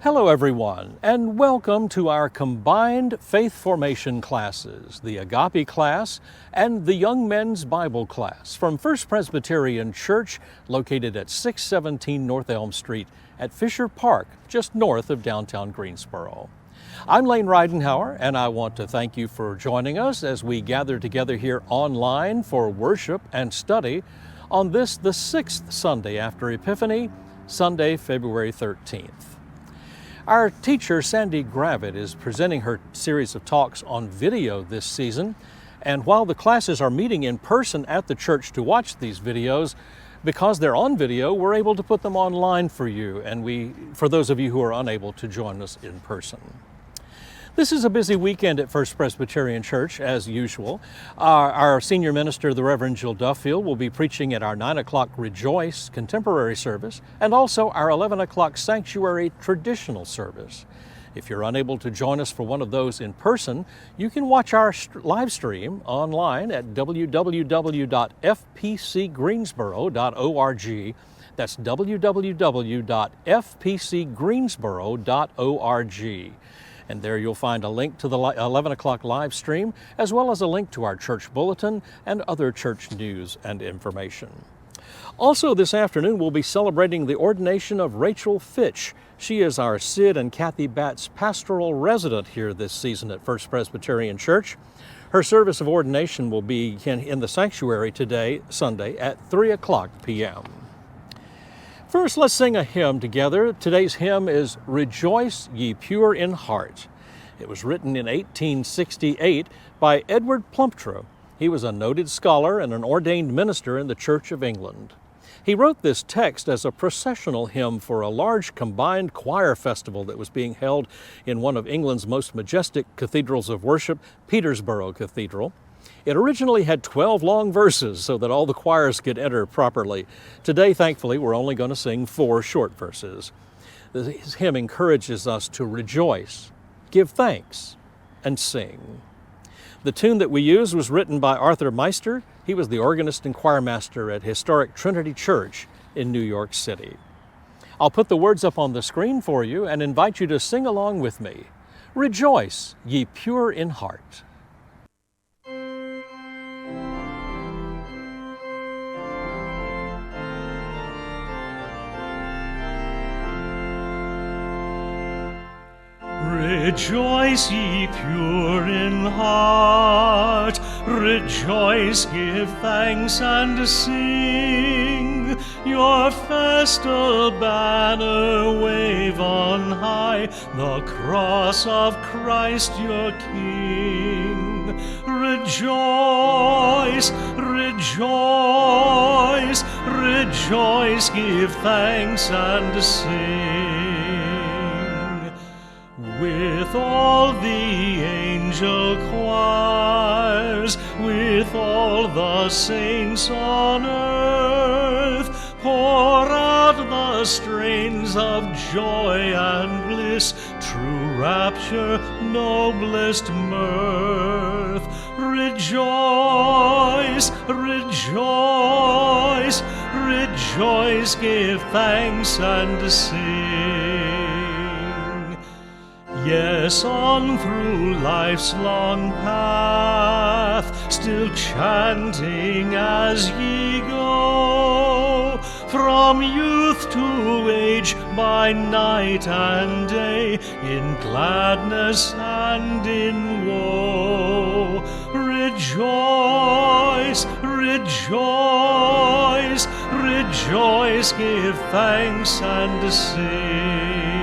Hello everyone, and welcome to our combined faith formation classes, the Agape Class and the Young Men's Bible Class from First Presbyterian Church located at 617 North Elm Street at Fisher Park, just north of downtown Greensboro. I'm Lane Ridenhour, and I want to thank you for joining us as we gather together here online for worship and study on this, the sixth Sunday after Epiphany, Sunday, February 13th. Our teacher, Sandie Gravett, is presenting her series of talks on video this season, and while the classes are meeting in person at the church to watch these videos, because they're on video, we're able to put them online for you, and for those of you who are unable to join us in person. This is a busy weekend at First Presbyterian Church, as usual. Our senior minister, the Reverend Jill Duffield, will be preaching at our 9 o'clock Rejoice contemporary service and also our 11 o'clock Sanctuary traditional service. If you're unable to join us for one of those in person, you can watch our live stream online at www.fpcgreensboro.org. That's www.fpcgreensboro.org. And there you'll find a link to the 11 o'clock live stream, as well as a link to our church bulletin and other church news and information. Also this afternoon, we'll be celebrating the ordination of Rachel Fitch. She is our Sid and Kathy Batts pastoral resident here this season at First Presbyterian Church. Her service of ordination will be in the sanctuary today, Sunday, at 3 o'clock p.m. First, let's sing a hymn together. Today's hymn is Rejoice Ye Pure in Heart. It was written in 1868 by Edward Plumptre. He was a noted scholar and an ordained minister in the Church of England. He wrote this text as a processional hymn for a large combined choir festival that was being held in one of England's most majestic cathedrals of worship, Peterborough Cathedral. It originally had 12 long verses so that all the choirs could enter properly. Today, thankfully, we're only going to sing 4 short verses. This hymn encourages us to rejoice, give thanks, and sing. The tune that we used was written by Arthur Meister. He was the organist and choirmaster at historic Trinity Church in New York City. I'll put the words up on the screen for you and invite you to sing along with me. Rejoice, ye pure in heart. Rejoice, ye pure in heart, rejoice, give thanks and sing. Your festal banner wave on high, the cross of Christ your King. Rejoice, rejoice, rejoice, give thanks and sing. With all the angel choirs, with all the saints on earth, pour out the strains of joy and bliss, true rapture, noblest mirth. Rejoice, rejoice, rejoice, give thanks and sing. Yes, on through life's long path, still chanting as ye go, from youth to age, by night and day, in gladness and in woe. Rejoice, rejoice, rejoice, give thanks and sing.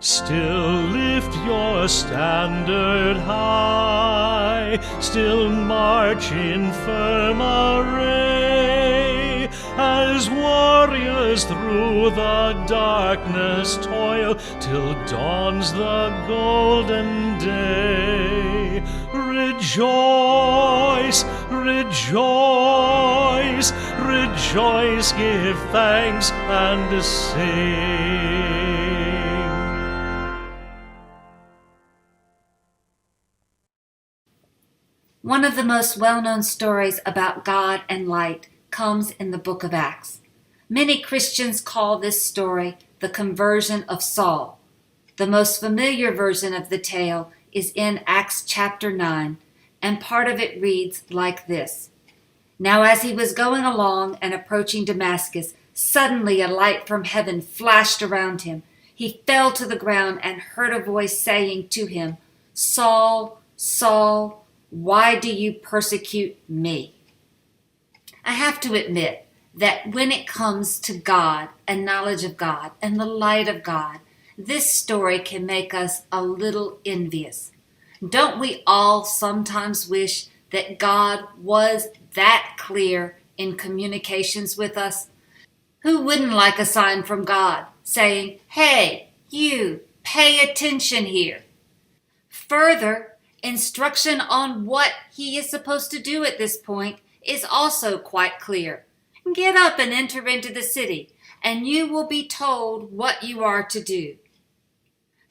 Still lift your standard high, still march in firm array, as warriors through the darkness toil, till dawns the golden day. Rejoice, rejoice, rejoice, give thanks and sing. One of the most well-known stories about God and light comes in the book of Acts. Many Christians call this story the conversion of Saul. The most familiar version of the tale is in Acts chapter 9, and part of it reads like this. Now as he was going along and approaching Damascus, suddenly a light from heaven flashed around him. He fell to the ground and heard a voice saying to him, Saul, Saul, why do you persecute me? I have to admit that when it comes to God and knowledge of God and the light of God, this story can make us a little envious. Don't we all sometimes wish that God was that clear in communications with us? Who wouldn't like a sign from God saying, hey, you, pay attention here? Further, instruction on what he is supposed to do at this point is also quite clear. Get up and enter into the city, and you will be told what you are to do.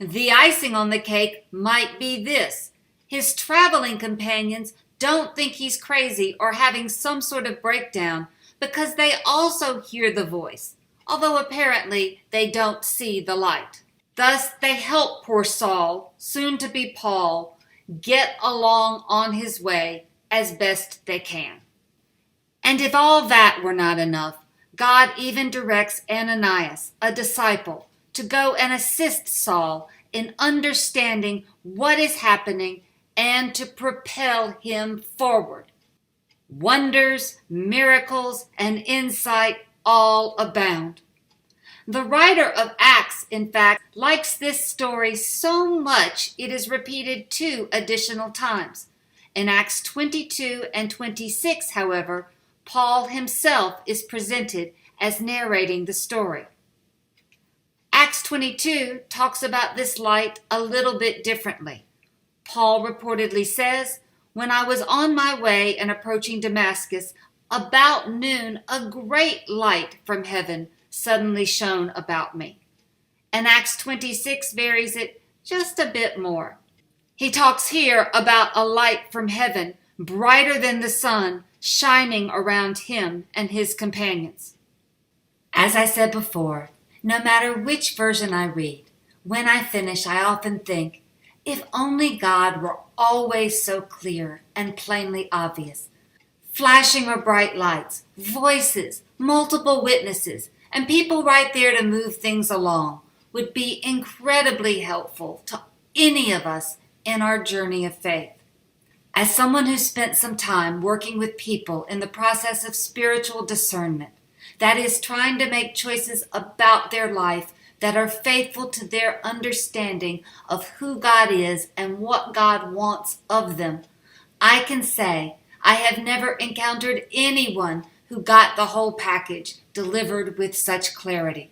The icing on the cake might be this. His traveling companions don't think he's crazy or having some sort of breakdown because they also hear the voice, although apparently they don't see the light. Thus, they help poor Saul, soon to be Paul, get along on his way as best they can. And if all that were not enough, God even directs Ananias, a disciple, to go and assist Saul in understanding what is happening and to propel him forward. Wonders, miracles, and insight all abound. The writer of Acts, in fact, likes this story so much it is repeated 2 additional times. In Acts 22 and 26, however, Paul himself is presented as narrating the story. Acts 22 talks about this light a little bit differently. Paul reportedly says, when I was on my way and approaching Damascus, about noon, a great light from heaven suddenly shone about me. And Acts 26 varies it just a bit more. He talks here about a light from heaven, brighter than the sun, shining around him and his companions. As I said before, no matter which version I read, when I finish, I often think, if only God were always so clear and plainly obvious, flashing or bright lights, voices, multiple witnesses, and people right there to move things along would be incredibly helpful to any of us in our journey of faith. As someone who spent some time working with people in the process of spiritual discernment, that is, trying to make choices about their life that are faithful to their understanding of who God is and what God wants of them, I can say I have never encountered anyone who got the whole package delivered with such clarity.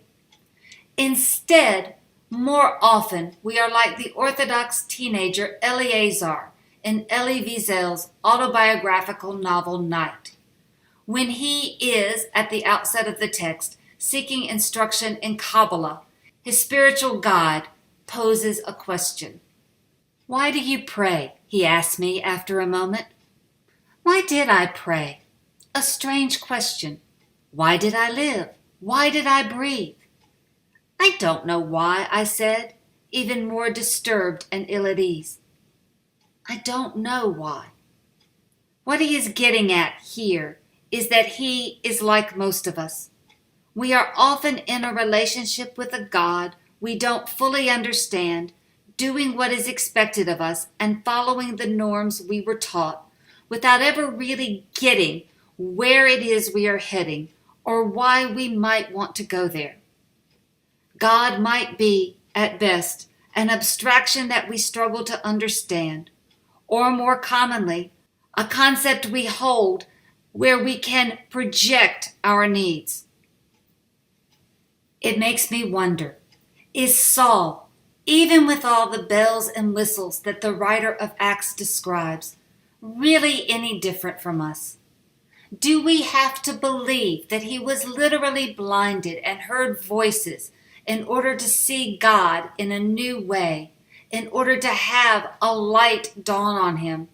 Instead, more often, we are like the Orthodox teenager Eleazar in Elie Wiesel's autobiographical novel Night. When he is, at the outset of the text, seeking instruction in Kabbalah, his spiritual guide poses a question. Why do you pray? He asked me after a moment. Why did I pray? A strange question. Why did I live? Why did I breathe? I don't know why, I said, even more disturbed and ill at ease. I don't know why. What he is getting at here is that he is like most of us. We are often in a relationship with a God we don't fully understand, doing what is expected of us and following the norms we were taught, without ever really getting where it is we are heading or why we might want to go there. God might be, at best, an abstraction that we struggle to understand, or more commonly, a concept we hold where we can project our needs. It makes me wonder, is Saul, even with all the bells and whistles that the writer of Acts describes, really any different from us? Do we have to believe that he was literally blinded and heard voices in order to see God in a new way, in order to have a light dawn on him,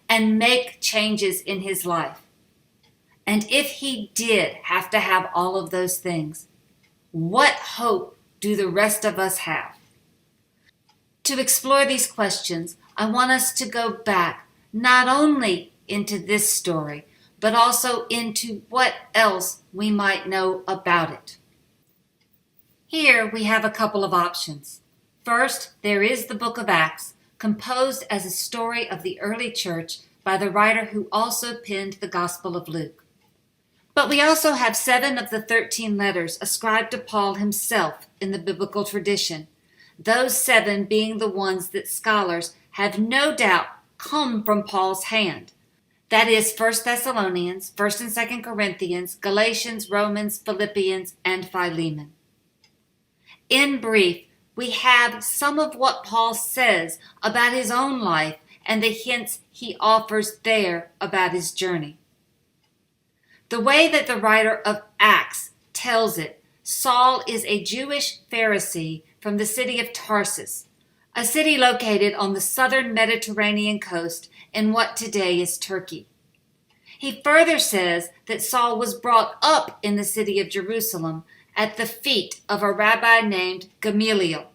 and make changes in his life. And if he did have to have all of those things, what hope do the rest of us have? To explore these questions, I want us to go back not only into this story, but also into what else we might know about it. Here we have a couple of options. First, there is the book of Acts, composed as a story of the early church by the writer who also penned the Gospel of Luke. But we also have 7 of the 13 letters ascribed to Paul himself in the biblical tradition, those 7 being the ones that scholars have no doubt come from Paul's hand. That is 1 Thessalonians, 1 and 2 Corinthians, Galatians, Romans, Philippians, and Philemon. In brief, we have some of what Paul says about his own life and the hints he offers there about his journey. The way that the writer of Acts tells it, Saul is a Jewish Pharisee from the city of Tarsus, a city located on the southern Mediterranean coast in what today is Turkey. He further says that Saul was brought up in the city of Jerusalem at the feet of a rabbi named Gamaliel.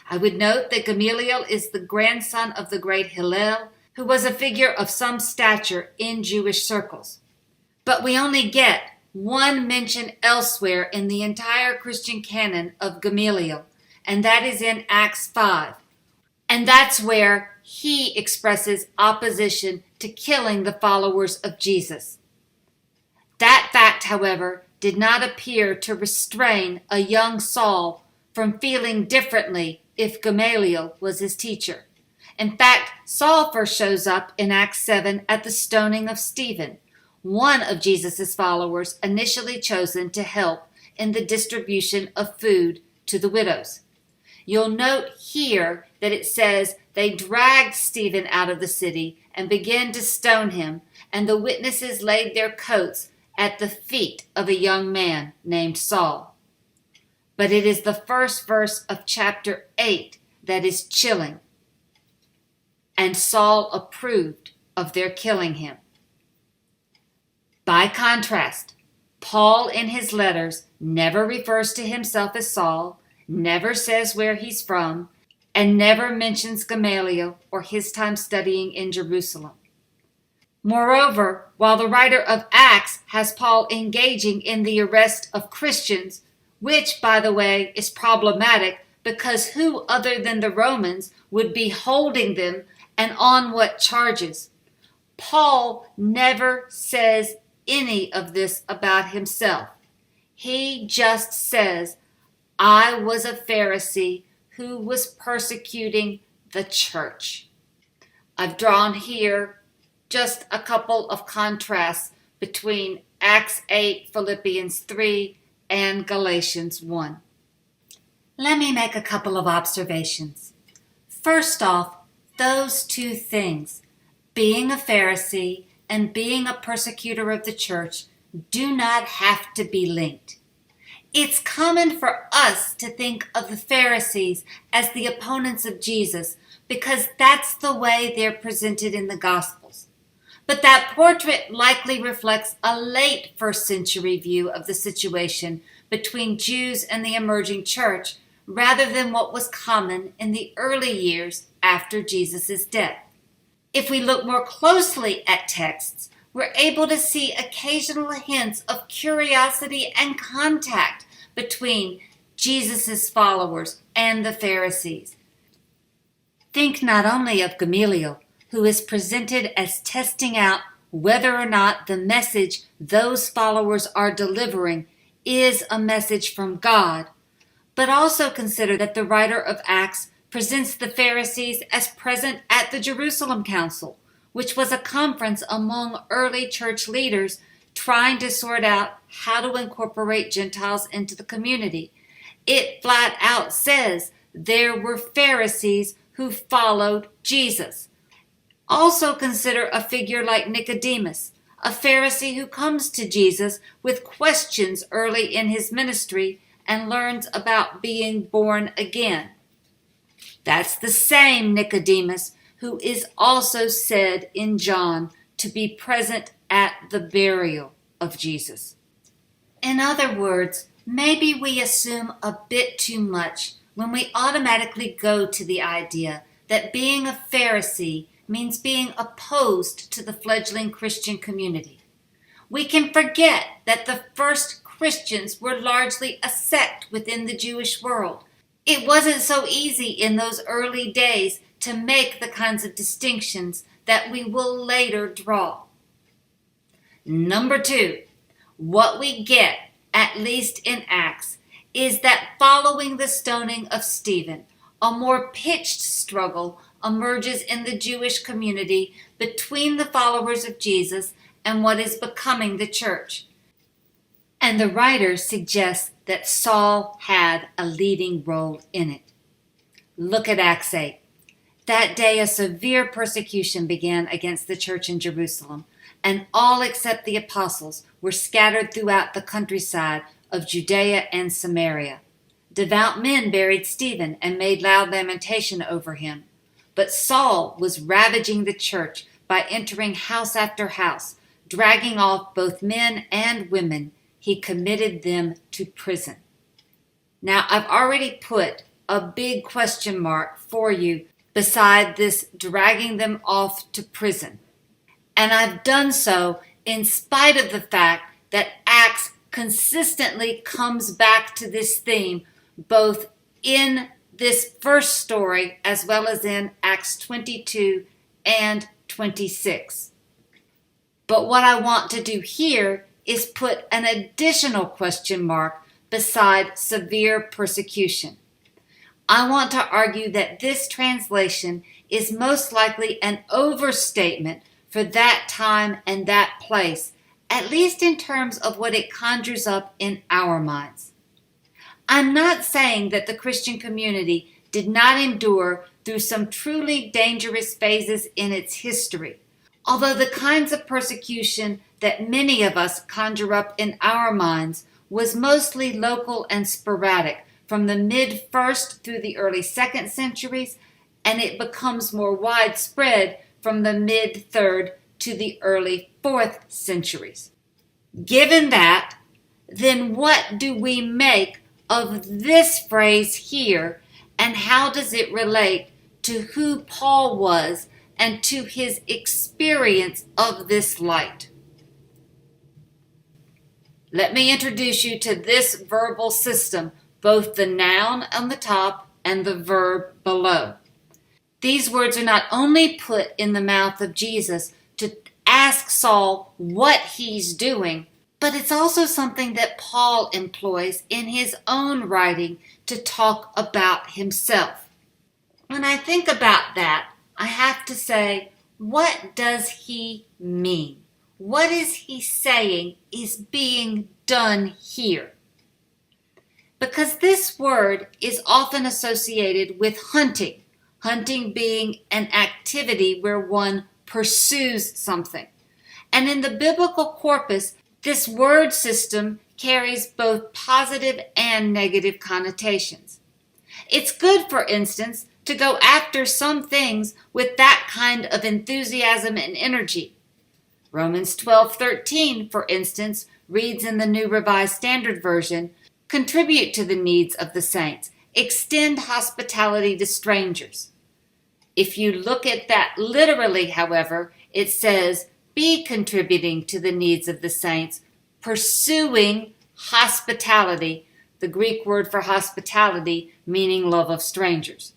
I would note that Gamaliel is the grandson of the great Hillel, who was a figure of some stature in Jewish circles. But we only get one mention elsewhere in the entire Christian canon of Gamaliel, and that is in Acts 5. And that's where he expresses opposition to killing the followers of Jesus. That fact, however, did not appear to restrain a young Saul from feeling differently if Gamaliel was his teacher. In fact, Saul first shows up in Acts 7 at the stoning of Stephen, one of Jesus' followers initially chosen to help in the distribution of food to the widows. You'll note here that it says they dragged Stephen out of the city and began to stone him, and the witnesses laid their coats at the feet of a young man named Saul. But it is the first verse of chapter 8 that is chilling. And Saul approved of their killing him. By contrast, Paul in his letters never refers to himself as Saul, never says where he's from, and never mentions Gamaliel or his time studying in Jerusalem. Moreover, while the writer of Acts has Paul engaging in the arrest of Christians, which, by the way, is problematic because who other than the Romans would be holding them and on what charges? Paul never says any of this about himself. He just says, I was a Pharisee who was persecuting the church. I've drawn here just a couple of contrasts between Acts 8, Philippians 3, and Galatians 1. Let me make a couple of observations. First off, those two things, being a Pharisee and being a persecutor of the church, do not have to be linked. It's common for us to think of the Pharisees as the opponents of Jesus because that's the way they're presented in the Gospels. But that portrait likely reflects a late first century view of the situation between Jews and the emerging church rather than what was common in the early years after Jesus' death. If we look more closely at texts, we're able to see occasional hints of curiosity and contact between Jesus' followers and the Pharisees. Think not only of Gamaliel, who is presented as testing out whether or not the message those followers are delivering is a message from God, but also consider that the writer of Acts presents the Pharisees as present at the Jerusalem Council, which was a conference among early church leaders trying to sort out how to incorporate Gentiles into the community. It flat out says there were Pharisees who followed Jesus. Also consider a figure like Nicodemus, a Pharisee who comes to Jesus with questions early in his ministry and learns about being born again. That's the same Nicodemus who is also said in John to be present at the burial of Jesus. In other words, maybe we assume a bit too much when we automatically go to the idea that being a Pharisee means being opposed to the fledgling Christian community. We can forget that the first Christians were largely a sect within the Jewish world. It wasn't so easy in those early days to make the kinds of distinctions that we will later draw. Number 2, what we get, at least in Acts, is that following the stoning of Stephen, a more pitched struggle emerges in the Jewish community between the followers of Jesus and what is becoming the church. And the writer suggests that Saul had a leading role in it. Look at Acts 8. That day a severe persecution began against the church in Jerusalem, and all except the apostles were scattered throughout the countryside of Judea and Samaria. Devout men buried Stephen and made loud lamentation over him. But Saul was ravaging the church by entering house after house, dragging off both men and women. He committed them to prison. Now, I've already put a big question mark for you beside this dragging them off to prison. And I've done so in spite of the fact that Acts consistently comes back to this theme, both in this first story as well as in Acts 22 and 26. But what I want to do here is put an additional question mark beside severe persecution. I want to argue that this translation is most likely an overstatement for that time and that place, at least in terms of what it conjures up in our minds. I'm not saying that the Christian community did not endure through some truly dangerous phases in its history, although the kinds of persecution that many of us conjure up in our minds was mostly local and sporadic from the mid-1st through the early 2nd centuries, and it becomes more widespread from the mid-3rd to the early 4th centuries. Given that, then what do we make of this phrase here, and how does it relate to who Paul was and to his experience of this light? Let me introduce you to this verbal system, both the noun on the top and the verb below. These words are not only put in the mouth of Jesus to ask Saul what he's doing, but it's also something that Paul employs in his own writing to talk about himself. When I think about that, I have to say, what does he mean? What is he saying is being done here? Because this word is often associated with hunting, hunting being an activity where one pursues something. And in the biblical corpus, this word system carries both positive and negative connotations. It's good, for instance, to go after some things with that kind of enthusiasm and energy. Romans 12:13, for instance, reads in the New Revised Standard Version, "Contribute to the needs of the saints. Extend hospitality to strangers." If you look at that literally, however, it says, be contributing to the needs of the saints, pursuing hospitality, the Greek word for hospitality meaning love of strangers.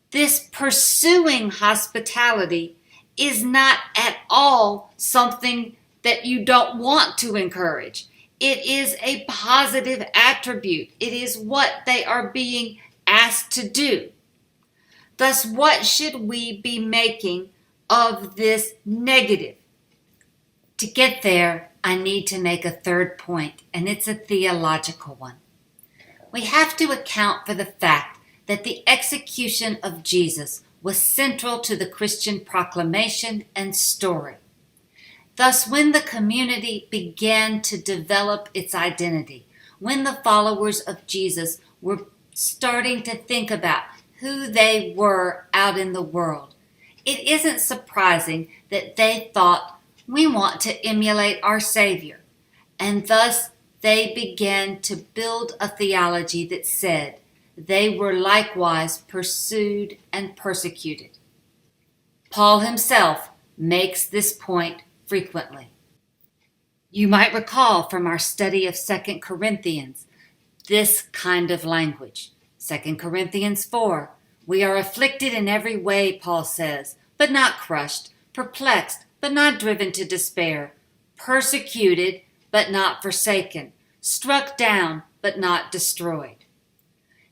This pursuing hospitality is not at all something that you don't want to encourage. It is a positive attribute. It is what they are being asked to do. Thus, what should we be making of this negative? To get there, I need to make a third point, and it's a theological one. We have to account for the fact that the execution of Jesus was central to the Christian proclamation and story. Thus, when the community began to develop its identity, when the followers of Jesus were starting to think about who they were out in the world, It isn't surprising that they thought, we want to emulate our Savior, and thus they began to build a theology that said they were likewise pursued and persecuted. Paul himself makes this point frequently. You might recall from our study of 2 Corinthians this kind of language. 2 Corinthians 4, we are afflicted in every way, Paul says, but not crushed, perplexed, but not driven to despair, persecuted, but not forsaken, struck down, but not destroyed.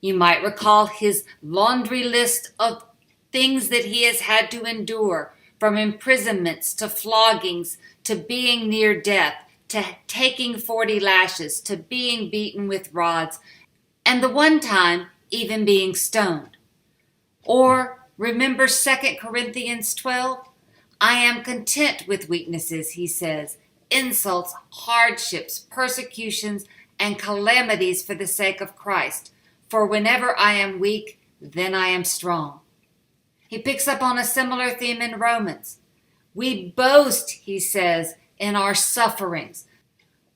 You might recall his laundry list of things that he has had to endure, from imprisonments to floggings to being near death, to taking 40 lashes, to being beaten with rods, and the one time even being stoned. Or remember 2 Corinthians 12? I am content with weaknesses, he says, insults, hardships, persecutions, and calamities for the sake of Christ. For whenever I am weak, then I am strong. He picks up on a similar theme in Romans. We boast, he says, in our sufferings.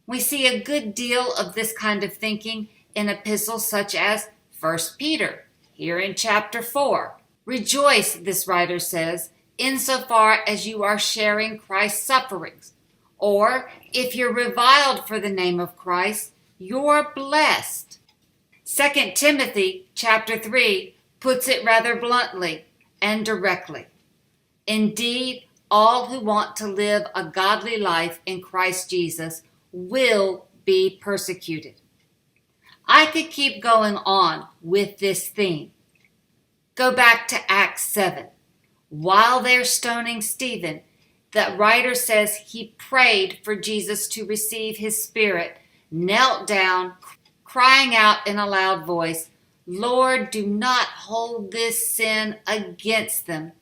We see a good deal of this kind of thinking in epistles such as 1 Peter, here in chapter 4. Rejoice, this writer says, insofar as you are sharing Christ's sufferings. Or, if you're reviled for the name of Christ, you're blessed. 2 Timothy chapter 3 puts it rather bluntly and directly. Indeed, all who want to live a godly life in Christ Jesus will be persecuted. I could keep going on with this theme. Go back to Acts 7. While they're stoning Stephen, the writer says he prayed for Jesus to receive his spirit, knelt down, crying out in a loud voice, Lord, do not hold this sin against them.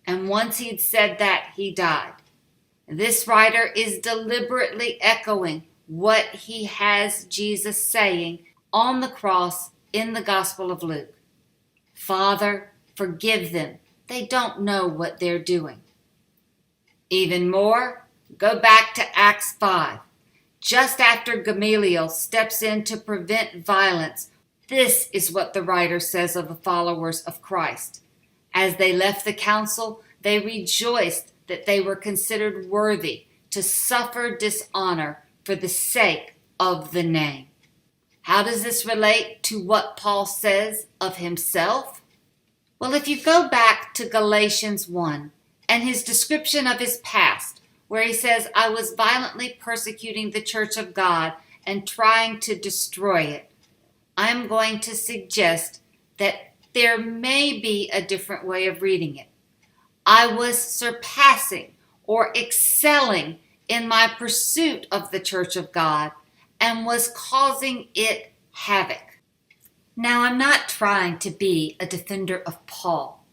And once he'd said that, he died. This writer is deliberately echoing what he has Jesus saying on the cross in the Gospel of Luke. Father, forgive them. They don't know what they're doing. Even more, go back to Acts 5. Just after Gamaliel steps in to prevent violence, this is what the writer says of the followers of Christ. As they left the council, they rejoiced that they were considered worthy to suffer dishonor for the sake of the name. How does this relate to what Paul says of himself? Well, if you go back to Galatians 1 and his description of his past, where he says, I was violently persecuting the church of God and trying to destroy it, I'm going to suggest that there may be a different way of reading it. I was surpassing or excelling in my pursuit of the church of God and was causing it havoc. Now, I'm not trying to be a defender of Paul.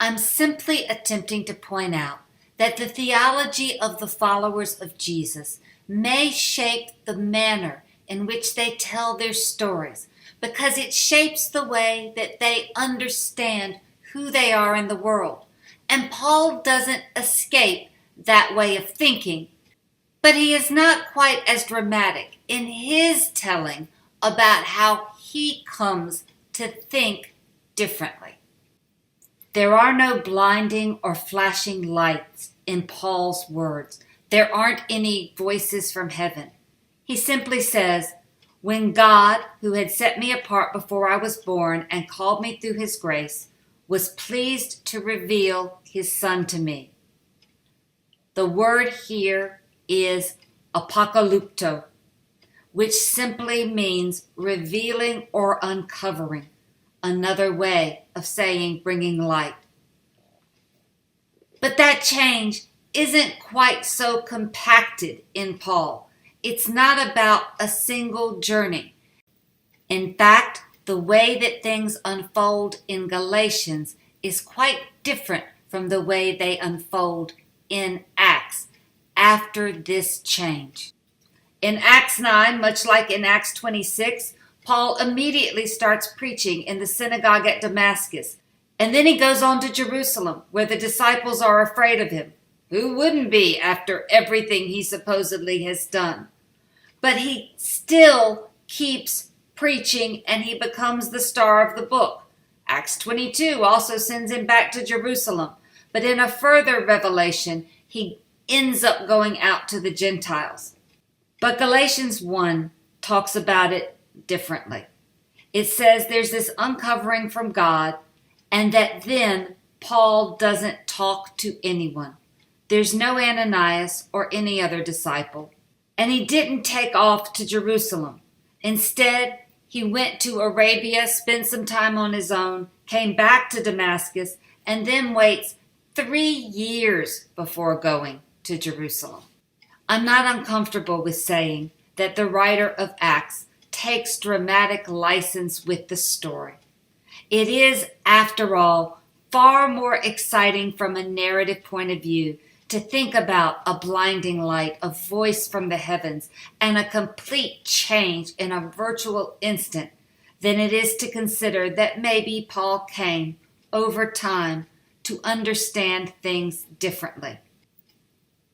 I'm simply attempting to point out that the theology of the followers of Jesus may shape the manner in which they tell their stories, because it shapes the way that they understand who they are in the world. And Paul doesn't escape that way of thinking, but he is not quite as dramatic in his telling about how he comes to think differently. There are no blinding or flashing lights in Paul's words. There aren't any voices from heaven. He simply says, when God, who had set me apart before I was born and called me through his grace, was pleased to reveal his Son to me. The word here is apocalypto, which simply means revealing or uncovering, another way of saying bringing light. But that change isn't quite so compacted in Paul. It's not about a single journey. In fact, the way that things unfold in Galatians is quite different from the way they unfold in Acts after this change. In Acts 9, much like in Acts 26, Paul immediately starts preaching in the synagogue at Damascus, And then he goes on to Jerusalem, where the disciples are afraid of him. Who wouldn't be after everything he supposedly has done? But he still keeps preaching, and he becomes the star of the book. Acts 22 also sends him back to Jerusalem. But in a further revelation, he ends up going out to the Gentiles. But Galatians 1 talks about it differently. It says there's this uncovering from God, and that then Paul doesn't talk to anyone. There's no Ananias or any other disciple. And he didn't take off to Jerusalem. Instead, he went to Arabia, spent some time on his own, came back to Damascus, and then waits 3 years before going to Jerusalem. I'm not uncomfortable with saying that the writer of Acts takes dramatic license with the story. It is, after all, far more exciting from a narrative point of view to think about a blinding light, a voice from the heavens, and a complete change in a virtual instant than it is to consider that maybe Paul came, over time, to understand things differently.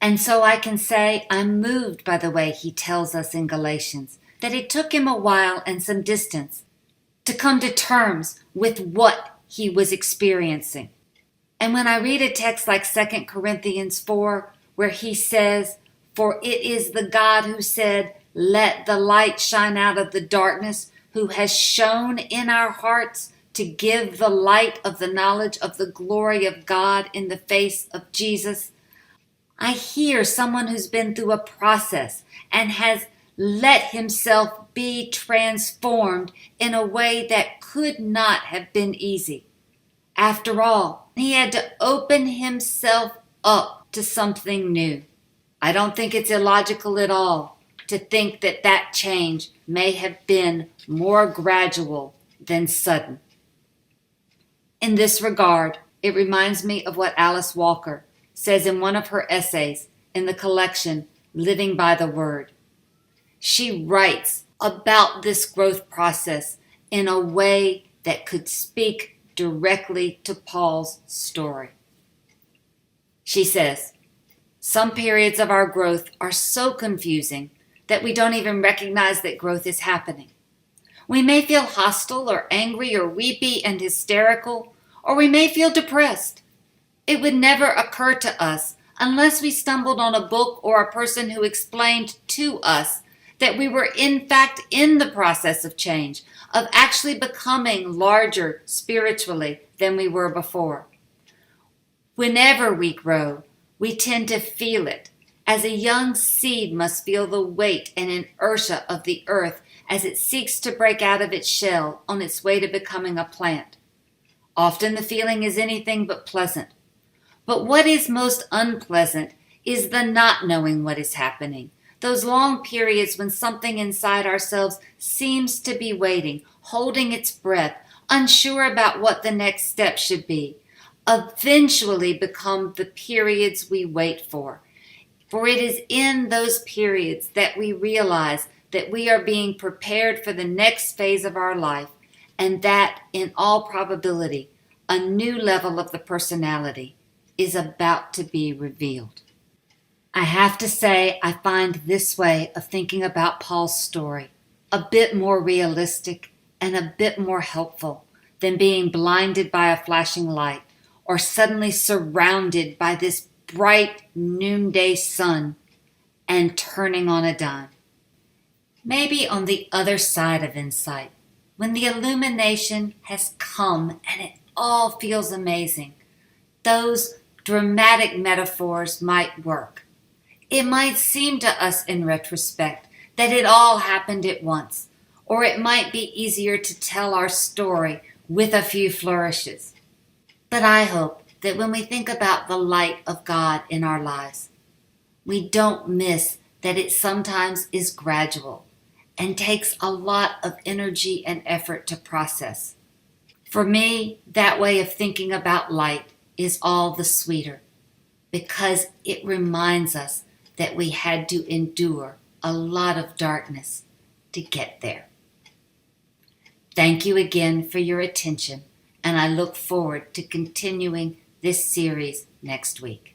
And so I can say I'm moved by the way he tells us in Galatians that it took him a while and some distance to come to terms with what he was experiencing. And when I read a text like 2 Corinthians 4, where he says, "For it is the God who said, 'Let the light shine out of the darkness,' who has shone in our hearts to give the light of the knowledge of the glory of God in the face of Jesus," I hear someone who's been through a process and has let himself be transformed in a way that could not have been easy. After all, he had to open himself up to something new. I don't think it's illogical at all to think that that change may have been more gradual than sudden. In this regard, it reminds me of what Alice Walker says in one of her essays in the collection Living by the Word. She writes about this growth process in a way that could speak directly to Paul's story. She says, "Some periods of our growth are so confusing that we don't even recognize that growth is happening. We may feel hostile or angry or weepy and hysterical, or we may feel depressed. It would never occur to us unless we stumbled on a book or a person who explained to us that we were in fact in the process of change, of actually becoming larger spiritually than we were before. Whenever we grow, we tend to feel it, as a young seed must feel the weight and inertia of the earth as it seeks to break out of its shell on its way to becoming a plant. Often the feeling is anything but pleasant. But what is most unpleasant is the not knowing what is happening, those long periods when something inside ourselves seems to be waiting, holding its breath, unsure about what the next step should be, eventually become the periods we wait for. For it is in those periods that we realize that we are being prepared for the next phase of our life, and that, in all probability, a new level of the personality is about to be revealed." I have to say, I find this way of thinking about Paul's story a bit more realistic and a bit more helpful than being blinded by a flashing light or suddenly surrounded by this bright noonday sun and turning on a dime. Maybe on the other side of insight, when the illumination has come and it all feels amazing, those dramatic metaphors might work. It might seem to us in retrospect that it all happened at once, or it might be easier to tell our story with a few flourishes. But I hope that when we think about the light of God in our lives, we don't miss that it sometimes is gradual and takes a lot of energy and effort to process. For me, that way of thinking about light is all the sweeter because it reminds us that we had to endure a lot of darkness to get there. Thank you again for your attention, and I look forward to continuing this series next week.